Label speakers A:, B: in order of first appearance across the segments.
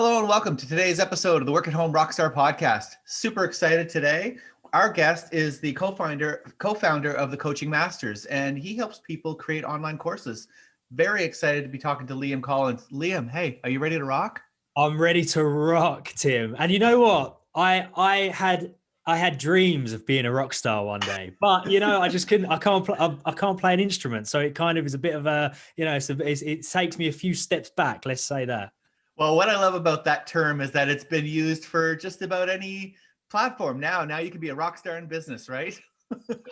A: Hello and welcome to today's episode of the Work at Home Rockstar podcast. Super excited today. Our guest is the co-founder of the Coaching Masters, and he helps people create online courses. Very excited to be talking to Liam Collins. Liam, hey, are you ready to rock?
B: I'm ready to rock, Tim. And you know what? I had dreams of being a rock star one day, but I just couldn't. I can't play an instrument, so it kind of is a bit of a it takes me a few steps back. Let's say that.
A: Well, what I love about that term is that it's been used for just about any platform now. Now you can be a rock star in business, right?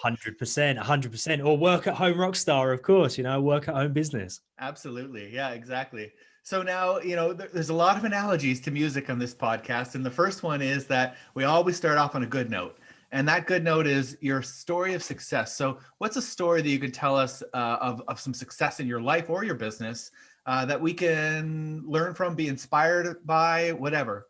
B: 100%. Or work at home rock star, of course. Work at home business.
A: Absolutely. Yeah, exactly. So now, there's a lot of analogies to music on this podcast. And the first one is that we always start off on a good note. And that good note is your story of success. So what's a story that you can tell us of some success in your life or your business that we can learn from, be inspired by, whatever?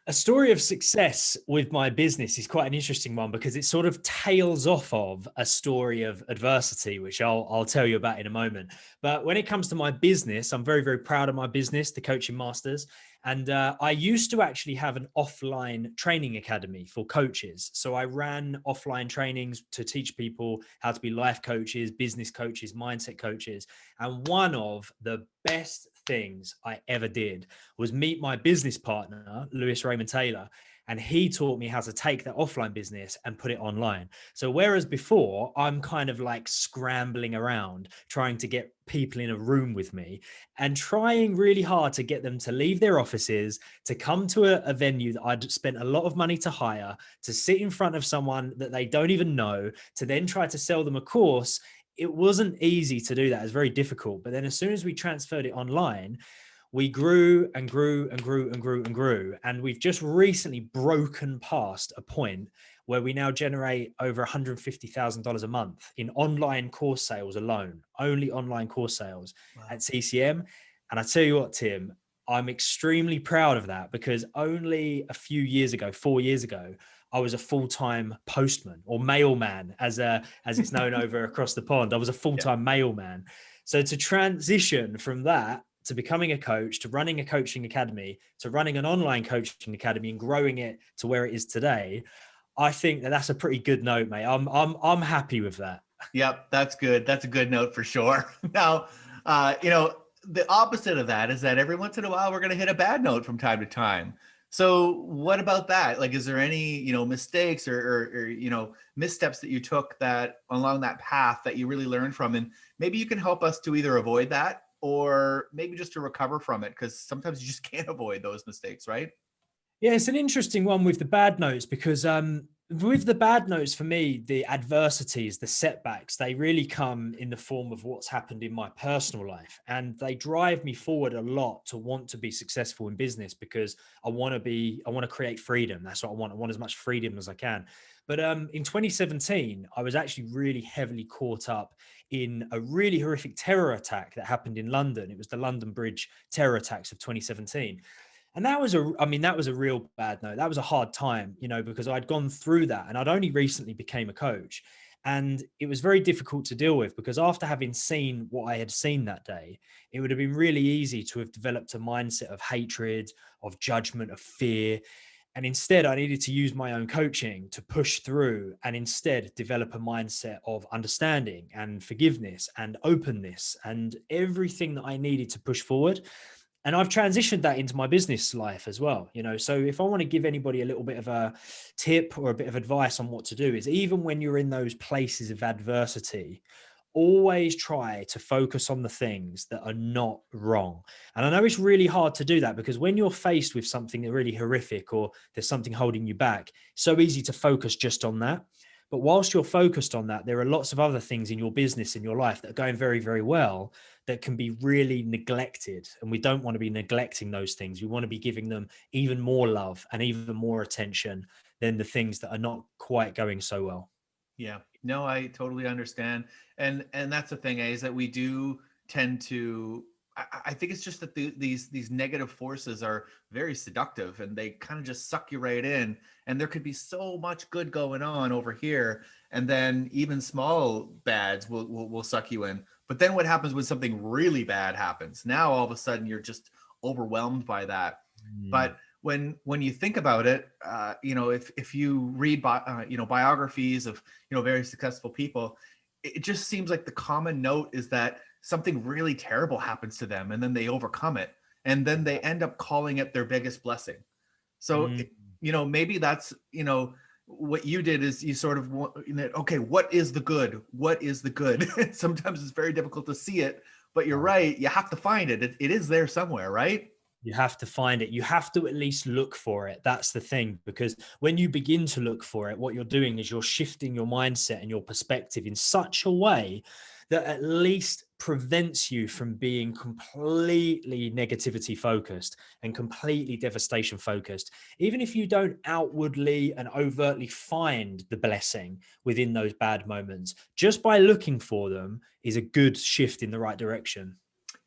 B: A story of success with my business is quite an interesting one because it sort of tails off of a story of adversity, which I'll tell you about in a moment. But when it comes to my business, I'm very, very proud of my business, the Coaching Masters. And I used to actually have an offline training academy for coaches. So I ran offline trainings to teach people how to be life coaches, business coaches, mindset coaches. And one of the best things I ever did was meet my business partner, Lewis Raymond Taylor, and he taught me how to take that offline business and put it online. So whereas before I'm kind of like scrambling around trying to get people in a room with me and trying really hard to get them to leave their offices, to come to a venue that I'd spent a lot of money to hire, to sit in front of someone that they don't even know, to then try to sell them a course. It wasn't easy to do that. It was very difficult. But then as soon as we transferred it online, we grew and grew and grew and grew and grew. And we've just recently broken past a point where we now generate over $150,000 a month in online course sales alone, only online course sales at CCM. And I tell you what, Tim, I'm extremely proud of that because only a few years ago, 4 years ago, I was a full-time postman or mailman, as it's known over across the pond. I was a full-time mailman. So to transition from that to becoming a coach, to running a coaching academy, to running an online coaching academy and growing it to where it is today, I think that's a pretty good note, mate. I'm happy with that.
A: Yep, that's good. That's a good note for sure. Now, the opposite of that is that every once in a while we're going to hit a bad note from time to time. So what about that? Like, is there any, mistakes or missteps that you took that along that path that you really learned from? And maybe you can help us to either avoid that or maybe just to recover from it, because sometimes you just can't avoid those mistakes, right?
B: Yeah, it's an interesting one with the bad notes because with the bad notes, for me, the adversities, the setbacks, they really come in the form of what's happened in my personal life. And they drive me forward a lot to want to be successful in business because I want to create freedom. That's what I want. I want as much freedom as I can. But in 2017, I was actually really heavily caught up in a really horrific terror attack that happened in London. It was the London Bridge terror attacks of 2017. And that was a real bad note. That was a hard time, because I'd gone through that and I'd only recently became a coach. And it was very difficult to deal with because after having seen what I had seen that day, it would have been really easy to have developed a mindset of hatred, of judgment, of fear. And instead, I needed to use my own coaching to push through and instead develop a mindset of understanding and forgiveness and openness and everything that I needed to push forward. And I've transitioned that into my business life as well. So if I want to give anybody a little bit of a tip or a bit of advice on what to do is even when you're in those places of adversity, always try to focus on the things that are not wrong. And I know it's really hard to do that because when you're faced with something really horrific or there's something holding you back, it's so easy to focus just on that. But whilst you're focused on that, there are lots of other things in your business, in your life that are going very, very well that can be really neglected. And we don't want to be neglecting those things. We want to be giving them even more love and even more attention than the things that are not quite going so well.
A: Yeah, no, I totally understand. And that's the thing, is that we do tend to, I think it's just that these negative forces are very seductive and they kind of just suck you right in. And there could be so much good going on over here. And then even small bads will suck you in. But then what happens when something really bad happens? Now, all of a sudden, you're just overwhelmed by that.
B: Mm.
A: But when you think about it, if you read biographies of very successful people, it just seems like the common note is that something really terrible happens to them and then they overcome it, and then they end up calling it their biggest blessing. So,
B: Mm.
A: maybe that's, what you did is you sort of okay, what is the good? What is the good? Sometimes it's very difficult to see it, but you're right. You have to find it. It is there somewhere, right?
B: You have to find it. You have to at least look for it. That's the thing, because when you begin to look for it, what you're doing is you're shifting your mindset and your perspective in such a way that at least prevents you from being completely negativity focused and completely devastation focused. Even if you don't outwardly and overtly find the blessing within those bad moments, just by looking for them is a good shift in the right direction.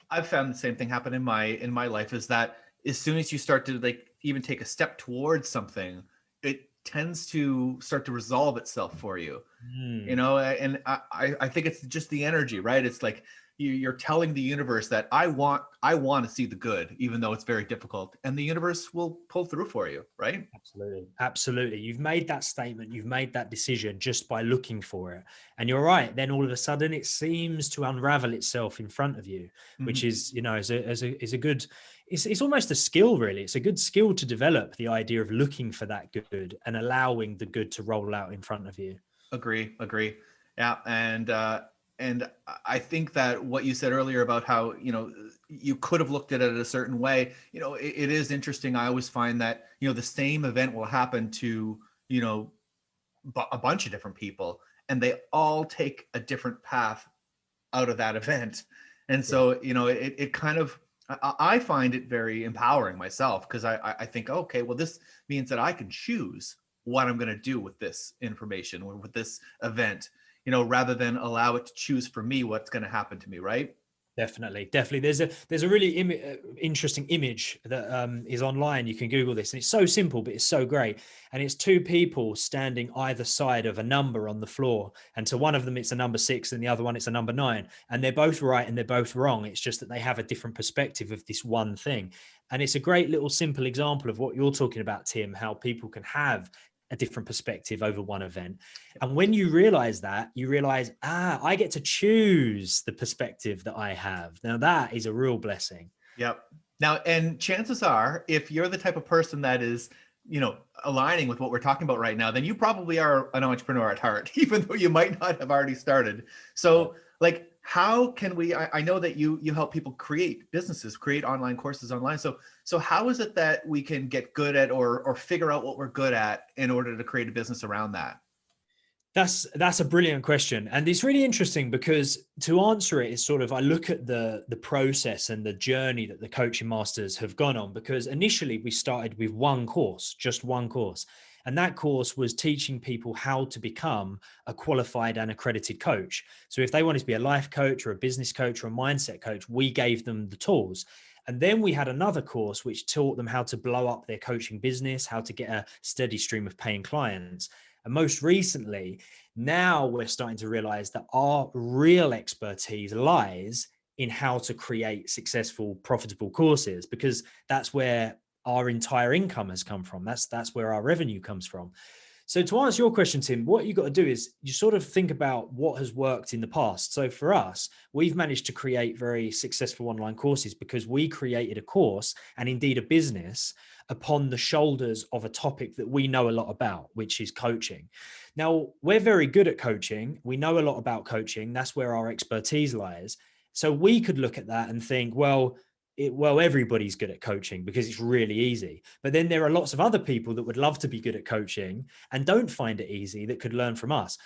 A: I've found the same thing happen in my life, is that as soon as you start to like even take a step towards something, it tends to start to resolve itself for you.
B: Mm.
A: And I think it's just the energy, right? It's like you're telling the universe that I want to see the good, even though it's very difficult, and the universe will pull through for you, right?
B: Absolutely. Absolutely. You've made that statement, you've made that decision just by looking for it. And you're right. Then all of a sudden it seems to unravel itself in front of you, which
A: Mhm.
B: is, is a good, it's almost a skill, really. It's a good skill to develop, the idea of looking for that good and allowing the good to roll out in front of you.
A: Agree. Yeah, and I think that what you said earlier about how you could have looked at it a certain way, it is interesting. I always find that the same event will happen to you know a bunch of different people, and they all take a different path out of that event. And
B: Yeah.
A: so it kind of, I find it very empowering myself, because I think, okay, well, this means that I can choose what I'm going to do with this information or with this event, rather than allow it to choose for me what's going to happen to me, right?
B: Definitely, definitely. There's a really interesting image that is online. You can Google this, and it's so simple, but it's so great. And it's two people standing either side of a number on the floor, and to one of them it's a number 6, and the other one it's a number 9, and they're both right and they're both wrong. It's just that they have a different perspective of this one thing, and it's a great little simple example of what you're talking about, Tim. How people can have a different perspective over one event. And when you realize that, you realize, I get to choose the perspective that I have. Now, that is a real blessing.
A: Yep. Now, and chances are, if you're the type of person that is, aligning with what we're talking about right now, then you probably are an entrepreneur at heart, even though you might not have already started.
B: Yeah.
A: So, like, how can we? I know that you help people create businesses, create online courses online. So how is it that we can get good at, or figure out what we're good at in order to create a business around that?
B: That's a brilliant question, and it's really interesting because to answer it is sort of, I look at the process and the journey that the coaching masters have gone on. Because initially we started with one course, just one course, and that course was teaching people how to become a qualified and accredited coach. So if they wanted to be a life coach or a business coach or a mindset coach, we gave them the tools. And then we had another course which taught them how to blow up their coaching business, how to get a steady stream of paying clients. And most recently, now we're starting to realize that our real expertise lies in how to create successful, profitable courses, because that's where our entire income has come from. That's where our revenue comes from. So to answer your question, Tim, what you got to do is you sort of think about what has worked in the past. So for us, we've managed to create very successful online courses because we created a course and indeed a business upon the shoulders of a topic that we know a lot about, which is coaching. Now, we're very good at coaching. We know a lot about coaching. That's where our expertise lies. So we could look at that and think, everybody's good at coaching because it's really easy. But then there are lots of other people that would love to be good at coaching and don't find it easy, that could learn from us.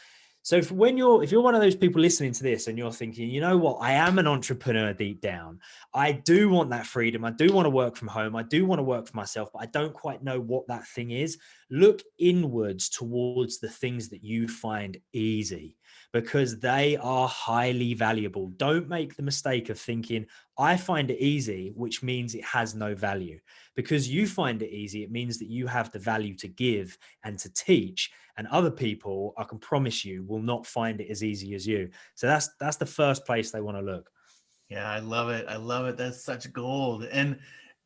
B: So if you're one of those people listening to this and you're thinking, you know what, I am an entrepreneur deep down. I do want that freedom. I do want to work from home. I do want to work for myself, but I don't quite know what that thing is. Look inwards towards the things that you find easy, because they are highly valuable. Don't make the mistake of thinking, I find it easy, which means it has no value. Because you find it easy, it means that you have the value to give and to teach. And other people, I can promise you, will not find it as easy as you. So that's the first place they want to look.
A: Yeah, I love it. I love it. That's such gold.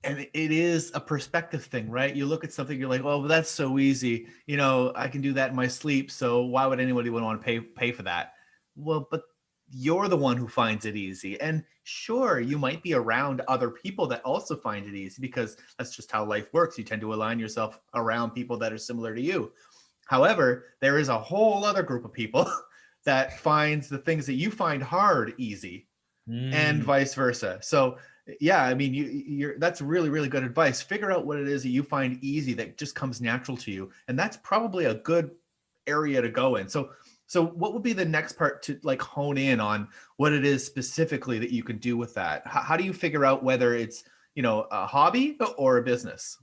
A: And it is a perspective thing, right? You look at something, you're like, oh, well, that's so easy. You know, I can do that in my sleep. So why would anybody want to pay for that? Well, but you're the one who finds it easy. And sure, you might be around other people that also find it easy because that's just how life works. You tend to align yourself around people that are similar to you. However, there is a whole other group of people that finds the things that you find hard easy, and
B: Mm.
A: vice versa. So yeah, I mean, you're that's really, really good advice. Figure out what it is that you find easy that just comes natural to you, and that's probably a good area to go in. So what would be the next part to like hone in on what it is specifically that you can do with that? How do you figure out whether it's, you know, a hobby or a business?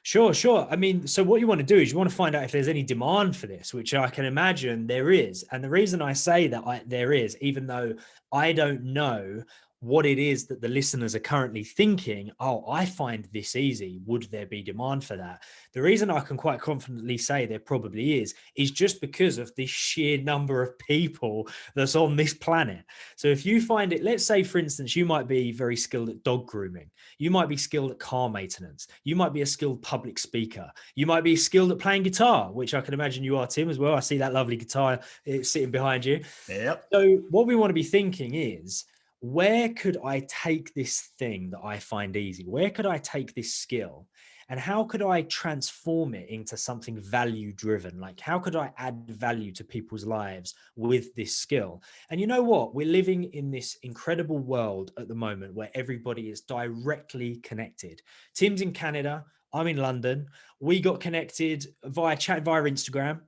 B: Sure, sure. I mean, so what you want to do is you want to find out if there's any demand for this, which I can imagine there is. And the reason I say that there is, even though I don't know what it is that the listeners are currently thinking, oh, I find this easy. Would there be demand for that? The reason I can quite confidently say there probably is just because of the sheer number of people that's on this planet. So if you find it, let's say, for instance, you might be very skilled at dog grooming. You might be skilled at car maintenance. You might be a skilled public speaker. You might be skilled at playing guitar, which I can imagine you are, Tim, as well. I see that lovely guitar sitting behind you.
A: Yep.
B: So, what we want to be thinking is, where could I take this thing that I find easy? Where could I take this skill? And how could I transform it into something value driven? Like, how could I add value to people's lives with this skill? And you know what? We're living in this incredible world at the moment where everybody is directly connected. Tim's in Canada. I'm in London. We got connected via chat, via Instagram.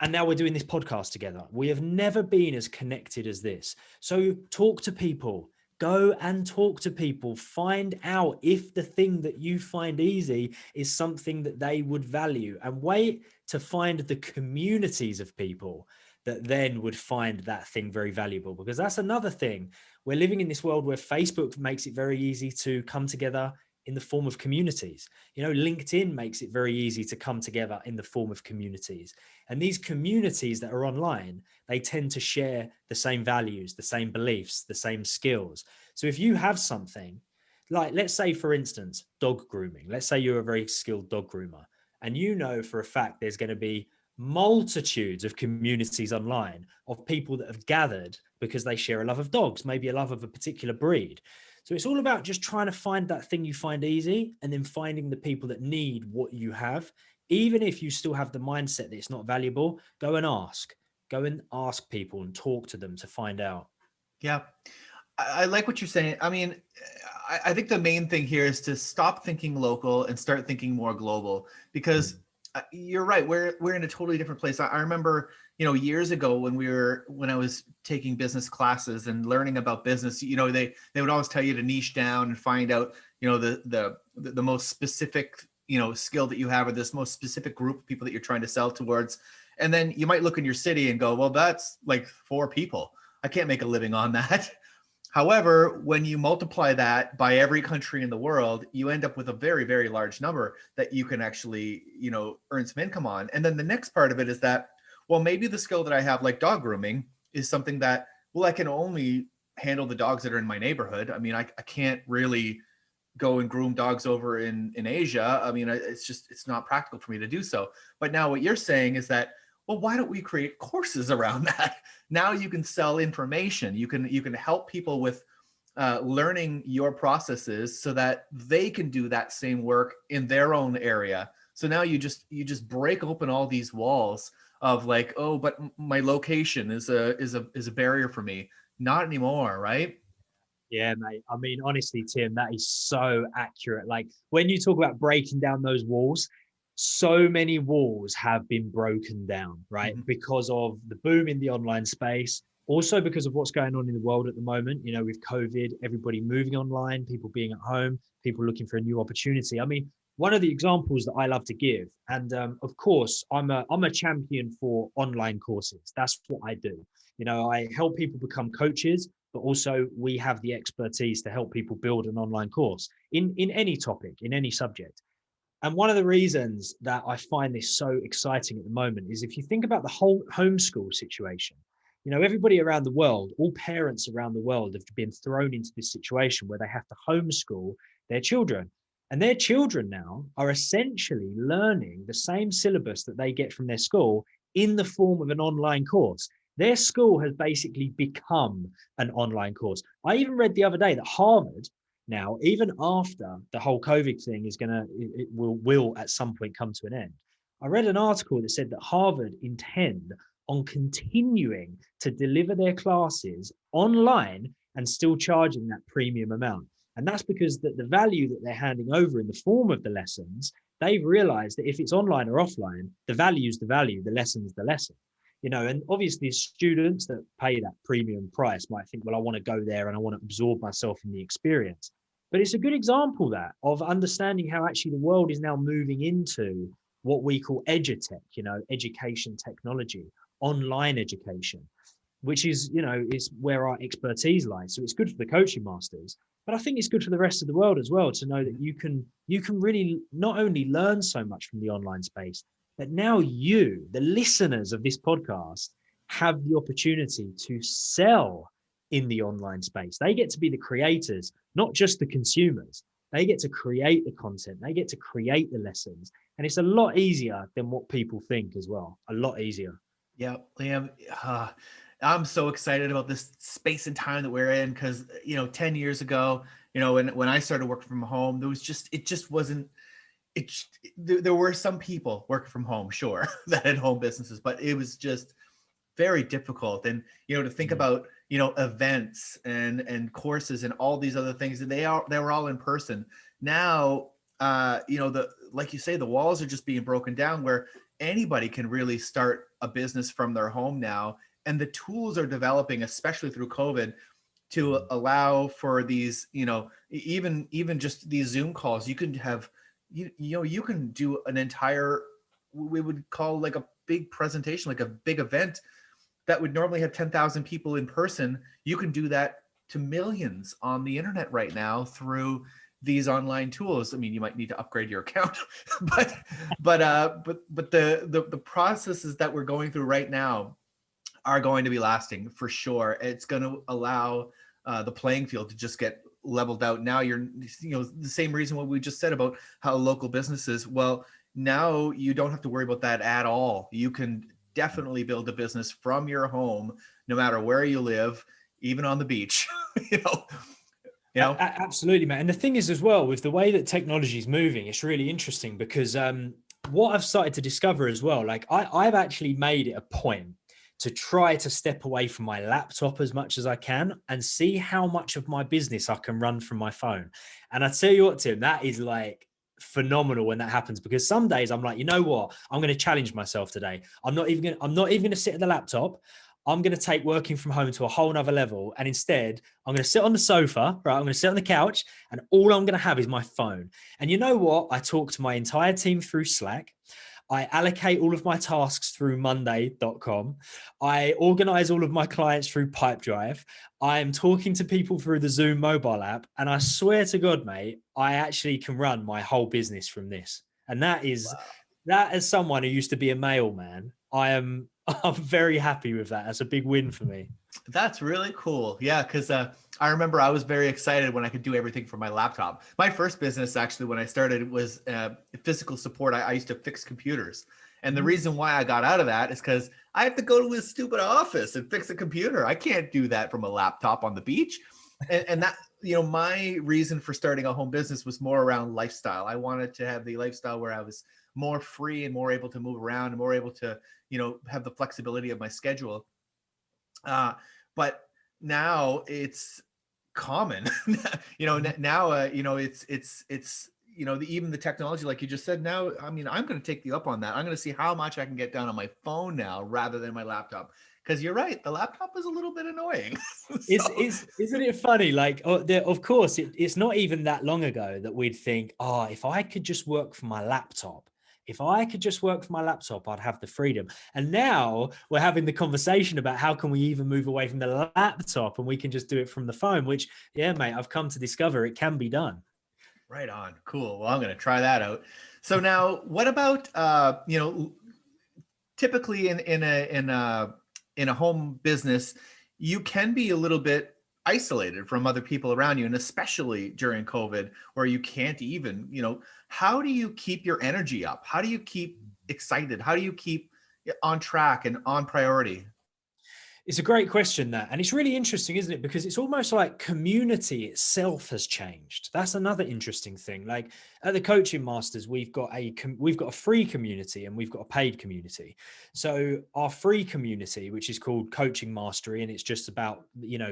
B: And now we're doing this podcast together. We have never been as connected as this. So talk to people, go and talk to people, find out if the thing that you find easy is something that they would value, and wait to find the communities of people that then would find that thing very valuable. Because that's another thing. We're living in this world where Facebook makes it very easy to come together in the form of communities. You know, LinkedIn makes it very easy to come together in the form of communities. And these communities that are online, they tend to share the same values, the same beliefs, the same skills. So if you have something like, let's say, for instance, dog grooming, let's say you're a very skilled dog groomer, and you know for a fact there's going to be multitudes of communities online of people that have gathered because they share a love of dogs, maybe a love of a particular breed. So it's all about just trying to find that thing you find easy and then finding the people that need what you have. Even if you still have the mindset that it's not valuable, go and ask people and talk to them to find out.
A: Yeah. I like what you're saying. I mean, I think the main thing here is to stop thinking local and start thinking more global, because you're right. We're in a totally different place. I remember, you know, years ago when I was taking business classes and learning about business, you know, they would always tell you to niche down and find out, you know, the most specific, you know, skill that you have, or this most specific group of people that you're trying to sell towards. And then you might look in your city and go, well, that's like 4 people. I can't make a living on that. However, when you multiply that by every country in the world, you end up with a very, very large number that you can actually, you know, earn some income on. And then the next part of it is that, well, maybe the skill that I have, like dog grooming, is something that, well, I can only handle the dogs that are in my neighborhood. I mean, I can't really go and groom dogs over in Asia. I mean, it's not practical for me to do so. But now what you're saying is that, well, why don't we create courses around that? Now you can sell information. You can help people with learning your processes so that they can do that same work in their own area. So now you just break open all these walls of like, oh, but my location is a barrier for me. Not anymore, right?
B: Yeah, mate. I mean, honestly, Tim, that is so accurate. Like when you talk about breaking down those walls, so many walls have been broken down, right?
A: Mhm.
B: Because of the boom in the online space, also because of what's going on in the world at the moment, you know, with COVID, everybody moving online, people being at home, people looking for a new opportunity. I mean, one of the examples that I love to give, and of course, I'm a champion for online courses. That's what I do. You know, I help people become coaches, but also we have the expertise to help people build an online course in any topic, in any subject. And one of the reasons that I find this so exciting at the moment is if you think about the whole homeschool situation, you know, everybody around the world, all parents around the world have been thrown into this situation where they have to homeschool their children. And their children now are essentially learning the same syllabus that they get from their school in the form of an online course. Their school has basically become an online course. I even read the other day that Harvard now, even after the whole COVID thing is it will at some point come to an end. I read an article that said that Harvard intend on continuing to deliver their classes online and still charging that premium amount. And that's because the value that they're handing over in the form of the lessons, they've realized that if it's online or offline, the value is the value, the lesson is the lesson. And obviously students that pay that premium price might think, well, I want to go there and I want to absorb myself in the experience. But it's a good example that of understanding how actually the world is now moving into what we call edutech, education technology, online education, which is where our expertise lies. So it's good for the coaching masters, but I think it's good for the rest of the world as well to know that you can really not only learn so much from the online space, but now you, the listeners of this podcast, have the opportunity to sell in the online space. They get to be the creators, not just the consumers. They get to create the content. They get to create the lessons. And it's a lot easier than what people think as well. A lot easier.
A: Yeah, Liam, I'm so excited about this space and time that we're in because 10 years ago, when I started working from home, it just wasn't. There were some people working from home, sure, that had home businesses, but it was just very difficult. And to think about events and courses and all these other things, and they were all in person. Now, like you say, the walls are just being broken down where anybody can really start a business from their home now. And the tools are developing, especially through COVID, to allow for these, even just these Zoom calls. You can have, you can do an entire, we would call like a big presentation, like a big event that would normally have 10,000 people in person. You can do that to millions on the internet right now through these online tools. I mean, you might need to upgrade your account, but the processes that we're going through right now are going to be lasting for sure. It's going to allow the playing field to just get leveled out. Now the same reason what we just said about how local businesses, well, now you don't have to worry about that at all. You can definitely build a business from your home, no matter where you live, even on the beach,
B: Absolutely, man. And the thing is as well, with the way that technology is moving, it's really interesting because what I've started to discover as well, like I've actually made it a point to try to step away from my laptop as much as I can and see how much of my business I can run from my phone. And I tell you what, Tim, that is like phenomenal when that happens, because some days I'm like, you know what, I'm going to challenge myself today. I'm not even going to sit at the laptop. I'm going to take working from home to a whole nother level. And instead, I'm going to sit on the sofa, right? I'm going to sit on the couch and all I'm going to have is my phone. And you know what? I talk to my entire team through Slack. I allocate all of my tasks through monday.com. I organize all of my clients through Pipedrive. I'm talking to people through the Zoom mobile app. And I swear to God, mate, I actually can run my whole business from this. And that is, that as someone who used to be a mailman, I'm very happy with that. That's a big win for me.
A: That's really cool. Yeah, because I remember I was very excited when I could do everything from my laptop. My first business, actually, when I started, was physical support. I used to fix computers. And the reason why I got out of that is because I have to go to his stupid office and fix a computer. I can't do that from a laptop on the beach. And that, my reason for starting a home business was more around lifestyle. I wanted to have the lifestyle where I was more free and more able to move around and more able to, have the flexibility of my schedule. But now it's common, now, it's, even the technology, like you just said now, I mean, I'm going to take you up on that. I'm going to see how much I can get done on my phone now rather than my laptop. Because you're right, the laptop is a little bit annoying.
B: Isn't it funny? Like, of course, it's not even that long ago that we'd think, oh, if I could just work from my laptop, I'd have the freedom. And now we're having the conversation about how can we even move away from the laptop and we can just do it from the phone, which, yeah, mate, I've come to discover it can be done.
A: Right on. Cool. Well, I'm going to try that out. So now what about, typically in a home business, you can be a little bit isolated from other people around you, and especially during COVID, where you can't even, how do you keep your energy up? How do you keep excited? How do you keep on track and on priority?
B: It's a great question, that, and it's really interesting, isn't it? Because it's almost like community itself has changed. That's another interesting thing. Like at the Coaching Masters, we've got a free community and we've got a paid community. So our free community, which is called Coaching Mastery, and it's just about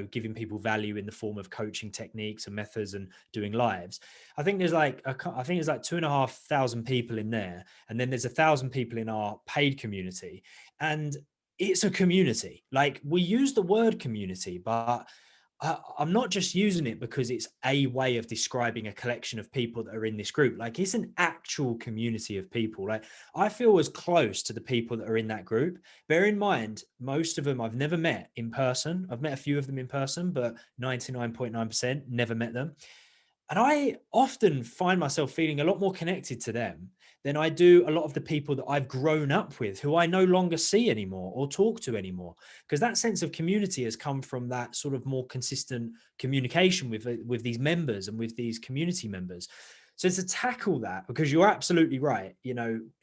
B: giving people value in the form of coaching techniques and methods and doing lives. I think there's like 2,500 people in there, and then there's 1,000 people in our paid community, and it's a community. Like we use the word community, but I'm not just using it because it's a way of describing a collection of people that are in this group. Like it's an actual community of people. Like I feel as close to the people that are in that group. Bear in mind, most of them I've never met in person. I've met a few of them in person, but 99.9% never met them. And I often find myself feeling a lot more connected to them than I do a lot of the people that I've grown up with, who I no longer see anymore or talk to anymore. Because that sense of community has come from that sort of more consistent communication with these members and with these community members. So to tackle that, because you're absolutely right,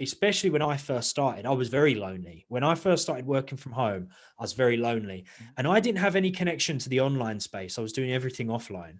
B: especially when I first started, I was very lonely. When I first started working from home, I was very lonely. And I didn't have any connection to the online space. I was doing everything offline.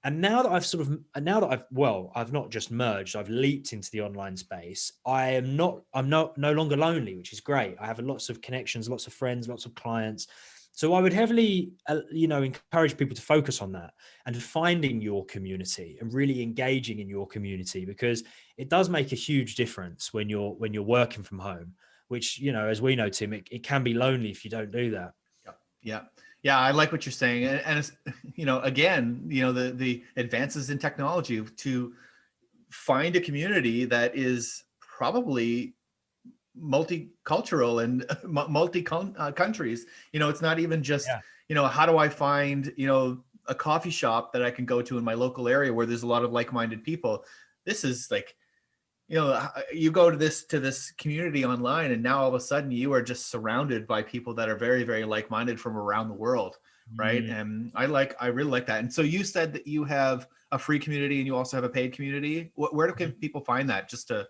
B: And now that I've not just merged, I've leaped into the online space. I'm no longer lonely, which is great. I have lots of connections, lots of friends, lots of clients. So I would heavily, encourage people to focus on that and finding your community and really engaging in your community, because it does make a huge difference when you're working from home, which, as we know, Tim, it can be lonely if you don't do that.
A: Yeah. Yeah. I like what you're saying. And it's, again, the advances in technology to find a community that is probably multicultural and multi countries. It's not even just,
B: Yeah.
A: How do I find, a coffee shop that I can go to in my local area where there's a lot of like-minded people. This is like, you go to this community online, and now all of a sudden you are just surrounded by people that are very, very like-minded from around the world. Right.
B: Mm.
A: And I really like that. And so you said that you have a free community and you also have a paid community. Where can people find that? Just to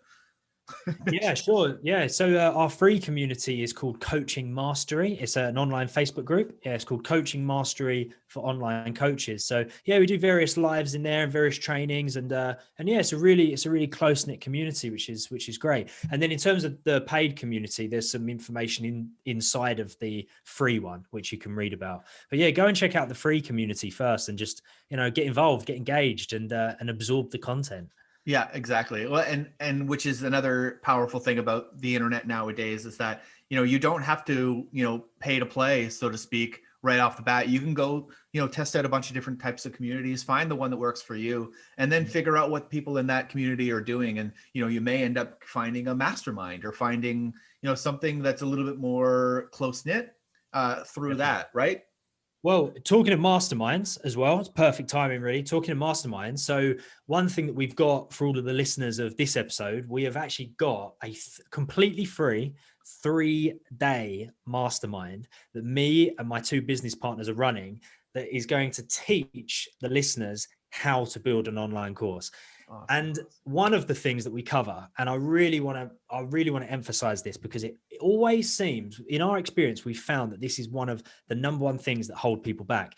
B: Yeah, sure. Yeah. So our free community is called Coaching Mastery. It's an online Facebook group. Yeah, it's called Coaching Mastery for online coaches. So yeah, we do various lives in there and various trainings, and yeah, it's a really close knit community, which is great. And then in terms of the paid community, there's some information inside of the free one which you can read about. But yeah, go and check out the free community first, and just get involved, get engaged, and absorb the content.
A: Yeah, exactly. Well, and which is another powerful thing about the internet nowadays is that, you don't have to, pay to play, so to speak, right off the bat. You can go, test out a bunch of different types of communities, find the one that works for you, and then figure out what people in that community are doing. And, you may end up finding a mastermind or finding, something that's a little bit more close knit through that, right?
B: Well, talking of masterminds as well, it's perfect timing, really. Talking of masterminds. So, one thing that we've got for all of the listeners of this episode, we have actually got a completely free 3-day mastermind that me and my two business partners are running, that is going to teach the listeners how to build an online course.
A: Awesome.
B: And one of the things that we cover, and I really want to emphasize this, because it always seems, in our experience, we've found that this is one of the number one things that hold people back.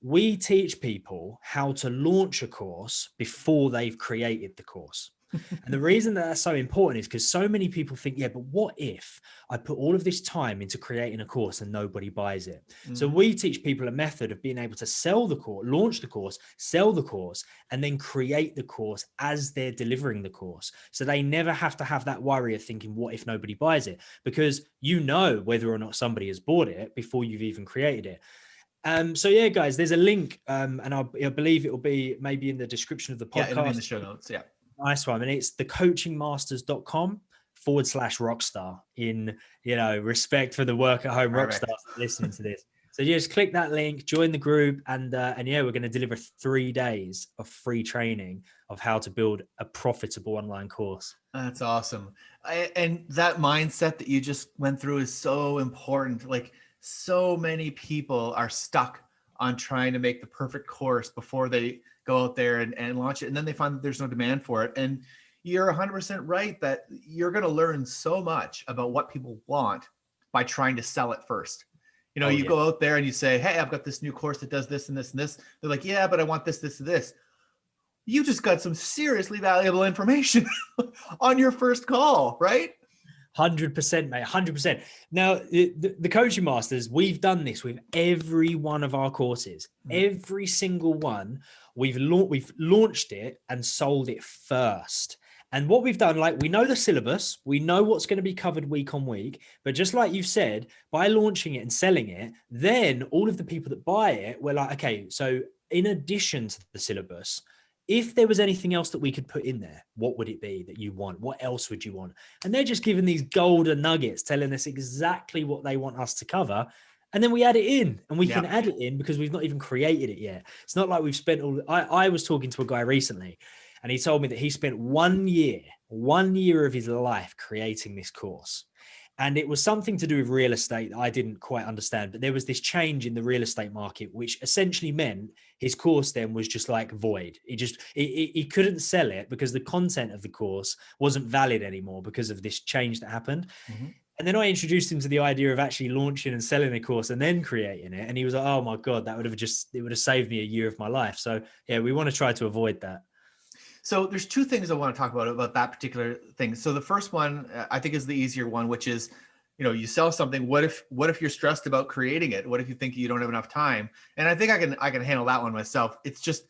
B: We teach people how to launch a course before they've created the course. And the reason that that's so important is because so many people think, yeah, but what if I put all of this time into creating a course and nobody buys it? Mm-hmm. So we teach people a method of being able to sell the course, launch the course, sell the course, and then create the course as they're delivering the course. So they never have to have that worry of thinking, what if nobody buys it? Because whether or not somebody has bought it before you've even created it. So yeah, guys, there's a link, and I believe it will be maybe in the description of the podcast.
A: Yeah, it'll be in the show notes. Yeah.
B: Nice one. And it's thecoachingmasters.com/rockstar, in, respect for the work at home rock stars listening to this. So you just click that link, join the group, and yeah, we're going to deliver 3 days of free training of how to build a profitable online course.
A: That's awesome. And that mindset that you just went through is so important. Like, so many people are stuck on trying to make the perfect course before they go out there and launch it. And then they find that there's no demand for it. And you're 100% right that you're going to learn so much about what people want by trying to sell it first. You know,
B: Oh
A: you
B: yeah.
A: go out there and you say, hey, I've got this new course that does this and this and this. They're like, yeah, but I want this, this, and this. You just got some seriously valuable information on your first call, right?
B: 100%, mate. 100%. Now, the coaching masters, we've done this with every one of our courses. Every single one, we've launched it and sold it first. And what we've done, like, we know the syllabus, we know what's going to be covered week on week, but just like you've said, by launching it and selling it, then all of the people that buy it, we're like, okay, so in addition to the syllabus, if there was anything else that we could put in there, what would it be that you want? What else would you want? And they're just giving these golden nuggets, telling us exactly what they want us to cover. And then we add it in, and we can add it in because we've not even created it yet. It's not like we've spent all, I was talking to a guy recently, and he told me that he spent 1 year of his life creating this course. And it was something to do with real estate that I didn't quite understand. But there was this change in the real estate market, which essentially meant his course then was just like void. He couldn't sell it because the content of the course wasn't valid anymore because of this change that happened.
A: Mm-hmm.
B: And then I introduced him to the idea of actually launching and selling a course and then creating it. And he was like, oh my God, it would have saved me a year of my life. So yeah, we want to try to avoid that.
A: So there's two things I want to talk about that particular thing. So the first one I think is the easier one, which is, you know, you sell something. What if you're stressed about creating it? What if you think you don't have enough time? And I think I can handle that one myself. It's just,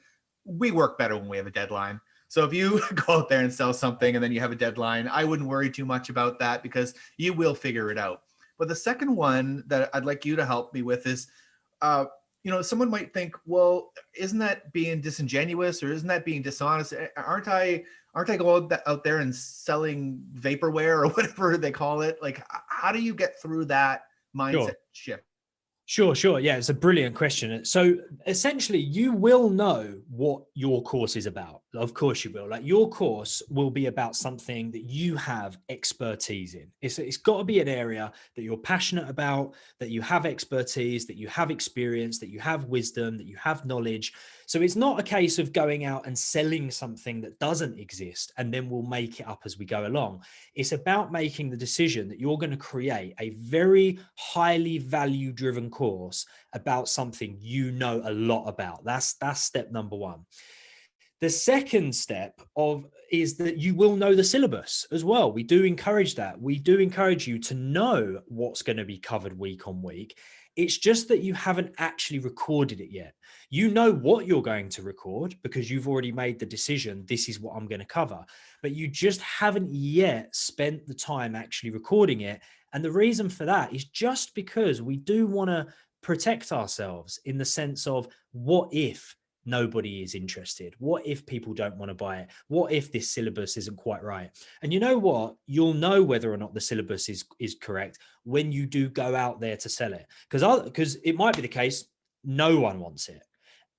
A: we work better when we have a deadline. So if you go out there and sell something and then you have a deadline, I wouldn't worry too much about that because you will figure it out. But the second one that I'd like you to help me with is, you know, someone might think, well, isn't that being disingenuous or isn't that being dishonest? Aren't I going out there and selling vaporware or whatever they call it? Like, how do you get through that mindset shift?
B: Sure. Yeah, it's a brilliant question. So essentially, you will know what your course is about. Of course you will. Like, your course will be about something that you have expertise in. It's got to be an area that you're passionate about, that you have expertise, that you have experience, that you have wisdom, that you have knowledge. So it's not a case of going out and selling something that doesn't exist and then we'll make it up as we go along. It's about making the decision that you're going to create a very highly value driven course about something you know a lot about. That's step number one. The second step is that you will know the syllabus as well. We do encourage that. We do encourage you to know what's going to be covered week on week. It's just that you haven't actually recorded it yet. You know what you're going to record because you've already made the decision, this is what I'm going to cover, but you just haven't yet spent the time actually recording it. And the reason for that is just because we do want to protect ourselves in the sense of, what if nobody is interested? What if people don't want to buy it? What if this syllabus isn't quite right? And you know what? You'll know whether or not the syllabus is correct when you do go out there to sell it. Because it might be the case, no one wants it.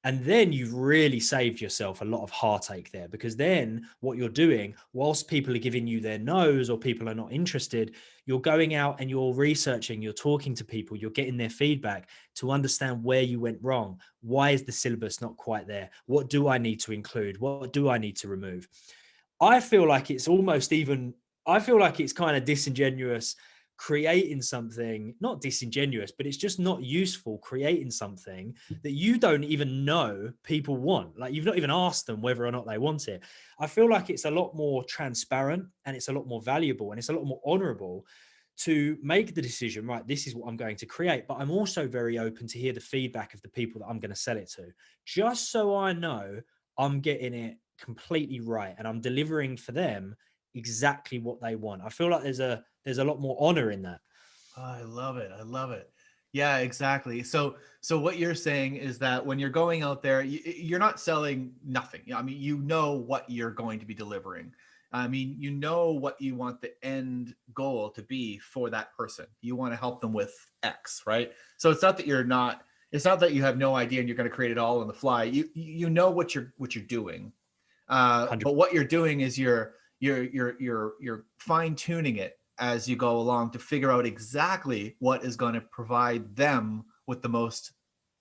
B: And then you've really saved yourself a lot of heartache there, because then what you're doing, whilst people are giving you their no's or people are not interested, you're going out and you're researching, you're talking to people, you're getting their feedback to understand where you went wrong. Why is the syllabus not quite there? What do I need to include? What do I need to remove? I feel like it's kind of disingenuous creating something, not disingenuous, but it's just not useful creating something that you don't even know people want. Like, you've not even asked them whether or not they want it. I feel like it's a lot more transparent and it's a lot more valuable and it's a lot more honorable to make the decision, right, this is what I'm going to create. But I'm also very open to hear the feedback of the people that I'm going to sell it to, just so I know I'm getting it completely right and I'm delivering for them exactly what they want. I feel like there's a lot more honor in that.
A: Oh, I love it. I love it. Yeah, exactly. So what you're saying is that when you're going out there, you're not selling nothing. I mean, you know what you're going to be delivering. I mean, you know what you want the end goal to be for that person. You want to help them with X, right? So it's not that it's not that you have no idea and you're going to create it all on the fly. You know what you're doing. But what you're doing is you're fine tuning it as you go along to figure out exactly what is going to provide them with the most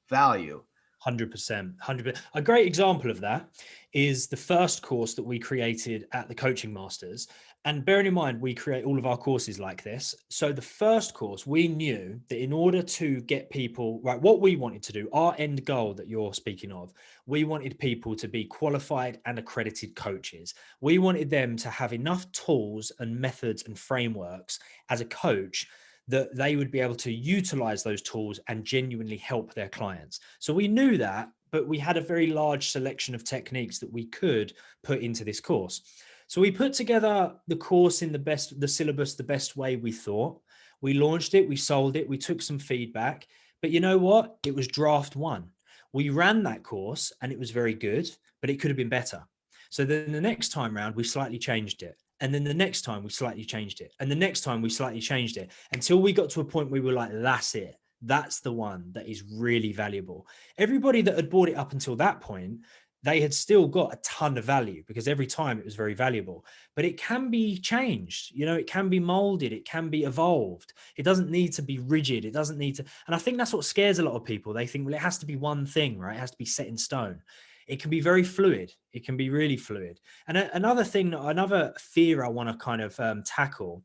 A: value.
B: 100%, 100%. A great example of that is the first course that we created at the Coaching Masters. And bearing in mind, we create all of our courses like this. So the first course, we knew that in order to get people, right, what we wanted to do, our end goal that you're speaking of, we wanted people to be qualified and accredited coaches. We wanted them to have enough tools and methods and frameworks as a coach that they would be able to utilize those tools and genuinely help their clients. So we knew that, but we had a very large selection of techniques that we could put into this course. So we put together the course in the syllabus, the best way we thought. We launched it, we sold it, we took some feedback, but you know what? It was draft one. We ran that course and it was very good, but it could have been better. So then the next time round, we slightly changed it. And then the next time we slightly changed it. And the next time we slightly changed it until we got to a point where we were like, that's it. That's the one that is really valuable. Everybody that had bought it up until that point, they had still got a ton of value because every time it was very valuable, but it can be changed. You know, it can be molded. It can be evolved. It doesn't need to be rigid. It doesn't need to. And I think that's what scares a lot of people. They think, well, it has to be one thing, right? It has to be set in stone. It can be very fluid. It can be really fluid. And another fear I want to kind of tackle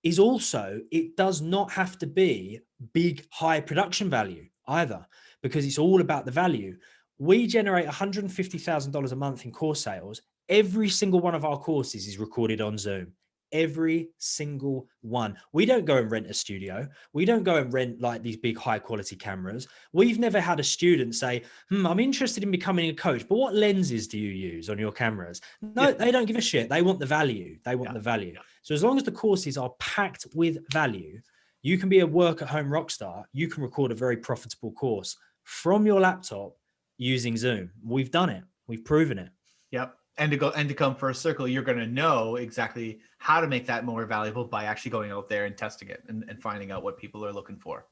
B: is also it does not have to be big, high production value either, because it's all about the value. We generate $150,000 a month in course sales. Every single one of our courses is recorded on Zoom. Every single one. We don't go and rent a studio. We don't go and rent like these big high quality cameras. We've never had a student say, I'm interested in becoming a coach, but what lenses do you use on your cameras? No, they don't give a shit. They want the value. They want the value. So as long as the courses are packed with value, you can be a work at home rock star. You can record a very profitable course from your laptop using Zoom. We've done it. We've proven it.
A: Yep. And to come for a circle, you're going to know exactly how to make that more valuable by actually going out there and testing it and finding out what people are looking for.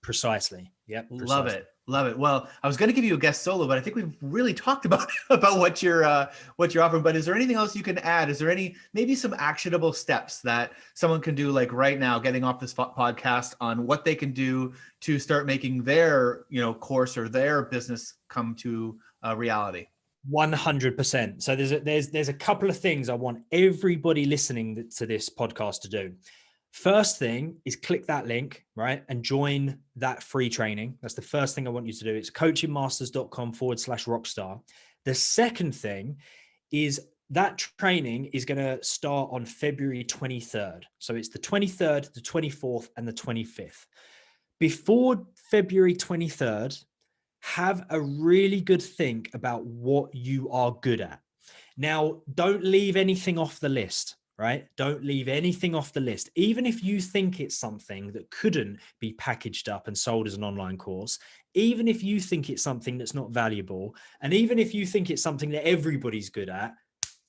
B: Precisely. Yep.
A: Love it. Love it. Well, I was going to give you a guest solo, but I think we've really talked about what you're offering. But is there anything else you can add? Is there maybe some actionable steps that someone can do, like right now, getting off this podcast, on what they can do to start making their course or their business come to reality?
B: 100%. So there's a couple of things I want everybody listening to this podcast to do. First thing is click that link, right? And join that free training. That's the first thing I want you to do. It's coachingmasters.com/rockstar. The second thing is that training is going to start on February 23rd. So it's the 23rd, the 24th, and the 25th. Before February 23rd, have a really good think about what you are good at. Now, don't leave anything off the list, right? Don't leave anything off the list. Even if you think it's something that couldn't be packaged up and sold as an online course, even if you think it's something that's not valuable, and even if you think it's something that everybody's good at,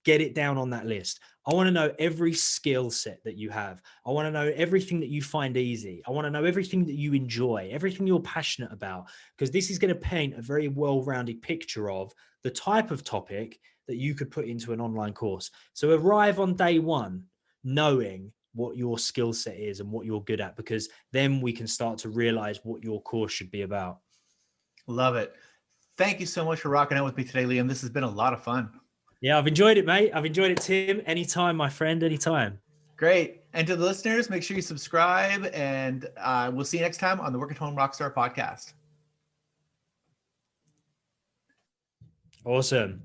B: get it down on that list. I want to know every skill set that you have. I want to know everything that you find easy. I want to know everything that you enjoy, everything you're passionate about, because this is going to paint a very well-rounded picture of the type of topic that you could put into an online course. So arrive on day one knowing what your skill set is and what you're good at, because then we can start to realize what your course should be about.
A: Love it. Thank you so much for rocking out with me today, Liam. This has been a lot of fun.
B: Yeah, I've enjoyed it, mate. I've enjoyed it, Tim. Anytime, my friend, anytime.
A: Great. And to the listeners, make sure you subscribe, and we'll see you next time on the Work at Home Rockstar podcast.
B: Awesome.